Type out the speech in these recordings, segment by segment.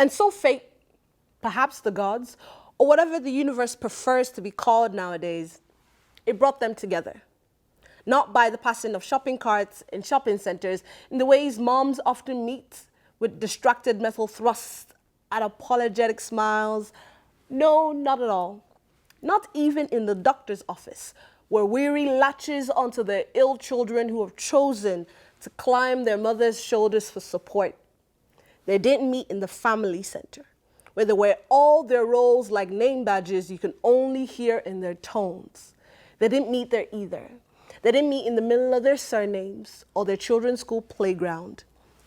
And so fate, perhaps the gods, or whatever the universe prefers to be called nowadays, it brought them together. Not by the passing of shopping carts in shopping centers, in the ways moms often meet with distracted metal thrusts and apologetic smiles. No, not at all. Not even in the doctor's office, where weary latches onto their ill children who have chosen to climb their mother's shoulders for support. They didn't meet in the family center, where they wear all their roles like name badges you can only hear in their tones. They didn't meet there either. They didn't meet in the middle of their surnames or their children's school playground.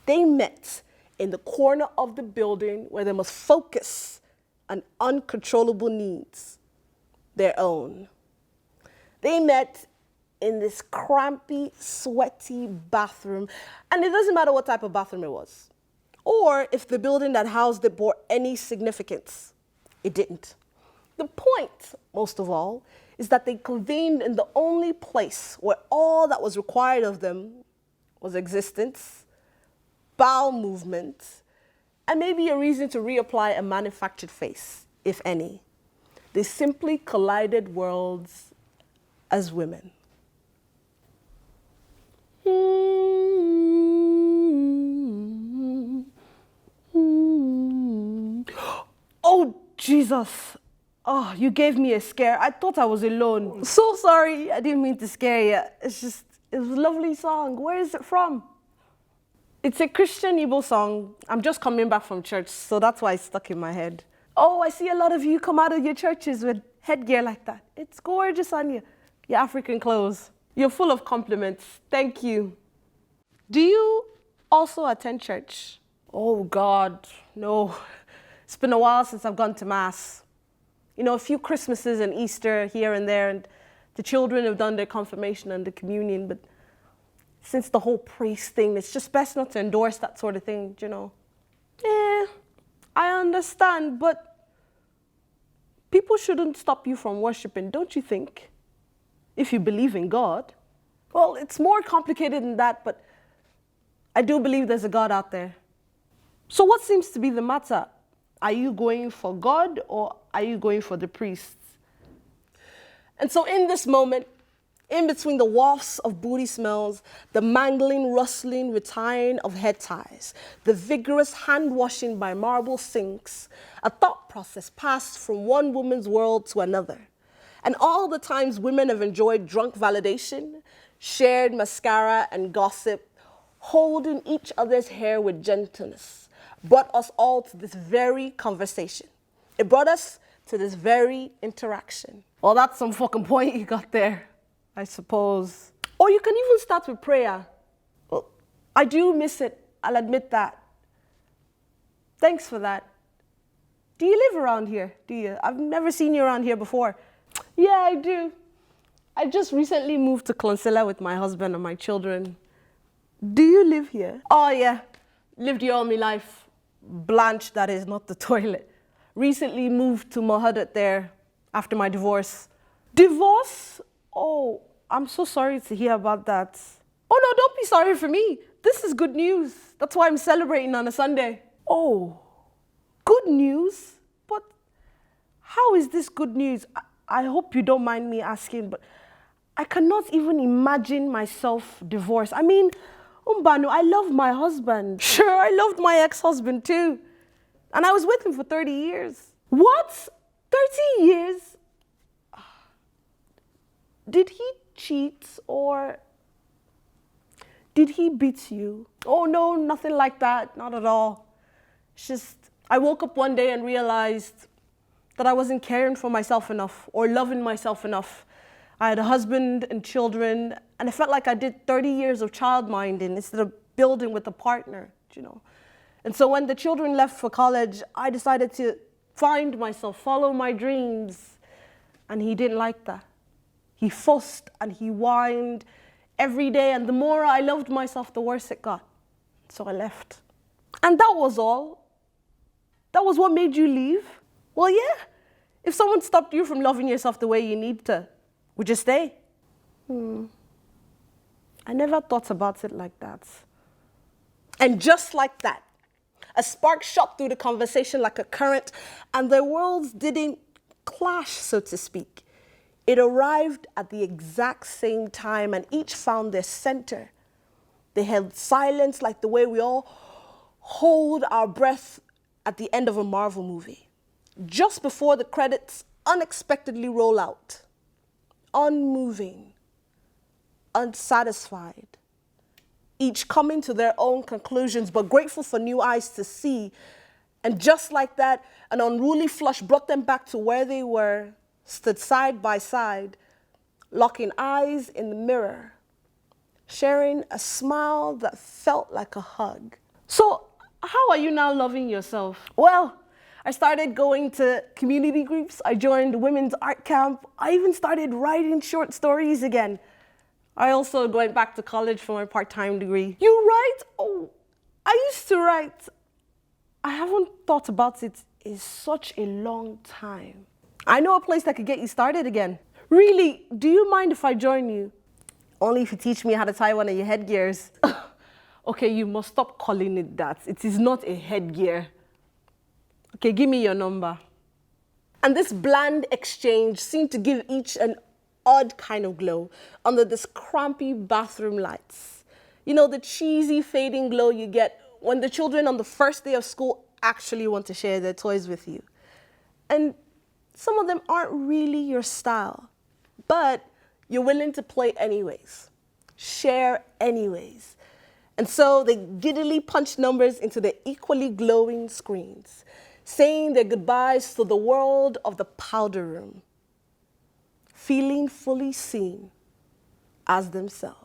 They met in the corner of the building where they must focus on uncontrollable needs, their own. They met in this crampy, sweaty bathroom, and it doesn't matter what type of bathroom it was, or if the building that housed it bore any significance. It didn't. The point, most of all, is that they convened in the only place where all that was required of them was existence, bowel movement, and maybe a reason to reapply a manufactured face, if any. They simply collided worlds as women. Oh, Jesus. Oh, you gave me a scare. I thought I was alone. So sorry, I didn't mean to scare you. It was a lovely song. Where is it from? It's a Christian Igbo song. I'm just coming back from church, so that's why it's stuck in my head. Oh, I see a lot of you come out of your churches with headgear like that. It's gorgeous on you. Your African clothes. You're full of compliments. Thank you. Do you also attend church? Oh, God, no. It's been a while since I've gone to Mass. You know, a few Christmases and Easter here and there, and the children have done their confirmation and the communion, but since the whole priest thing, it's just best not to endorse that sort of thing, you know. I understand, but people shouldn't stop you from worshiping, don't you think? If you believe in God. Well, it's more complicated than that, but I do believe there's a God out there. So what seems to be the matter? Are you going for God or are you going for the priests? And so in this moment, in between the wafts of booty smells, the mangling, rustling, retiring of head ties, the vigorous hand-washing by marble sinks, a thought process passed from one woman's world to another. And all the times women have enjoyed drunk validation, shared mascara and gossip, holding each other's hair with gentleness, brought us all to this very conversation. It brought us to this very interaction. Well, that's some fucking point you got there, I suppose. Or you can even start with prayer. Well, I do miss it, I'll admit that. Thanks for that. Do you live around here, do you? I've never seen you around here before. Yeah, I do. I just recently moved to Clonsilla with my husband and my children. Do you live here? Oh yeah, lived here all my life. Blanche, that is, not the toilet. Recently moved to Mohadat there after my divorce. Divorce? Oh, I'm so sorry to hear about that. Oh no, don't be sorry for me. This is good news. That's why I'm celebrating on a Sunday. Oh, good news? But how is this good news? I hope you don't mind me asking, but I cannot even imagine myself divorced. I mean, Umbanu, I love my husband. Sure, I loved my ex-husband too. And I was with him for 30 years. What? 30 years? Did he cheat or did he beat you? Oh no, nothing like that, not at all. It's just, I woke up one day and realized that I wasn't caring for myself enough or loving myself enough. I had a husband and children, and I felt like I did 30 years of childminding instead of building with a partner, you know. And so when the children left for college, I decided to find myself, follow my dreams, and he didn't like that. He fussed and he whined every day, and the more I loved myself, the worse it got. So I left. And that was all. That was what made you leave? Well, yeah. If someone stopped you from loving yourself the way you need to, would you stay? I never thought about it like that. And just like that, A spark shot through the conversation like a current, and their worlds didn't clash, so to speak. It arrived at the exact same time, and each found their center. They held silence like the way we all hold our breath at the end of a Marvel movie, just before the credits unexpectedly roll out. Unmoving, unsatisfied, each coming to their own conclusions, but grateful for new eyes to see. And just like that, an unruly flush brought them back to where they were, stood side by side, locking eyes in the mirror, sharing a smile that felt like a hug. So, how are you now loving yourself? Well, I started going to community groups, I joined women's art camp, I even started writing short stories again. I also went back to college for my part-time degree. You write? Oh, I used to write. I haven't thought about it in such a long time. I know a place that could get you started again. Really, do you mind if I join you? Only if you teach me how to tie one of your headgears. Okay, you must stop calling it that. It is not a headgear. Okay, give me your number. And this bland exchange seemed to give each an odd kind of glow under this crampy bathroom lights. You know, the cheesy fading glow you get when the children on the first day of school actually want to share their toys with you. And some of them aren't really your style, but you're willing to play anyways, share anyways. And so they giddily punch numbers into the equally glowing screens, saying their goodbyes to the world of the powder room, feeling fully seen as themselves.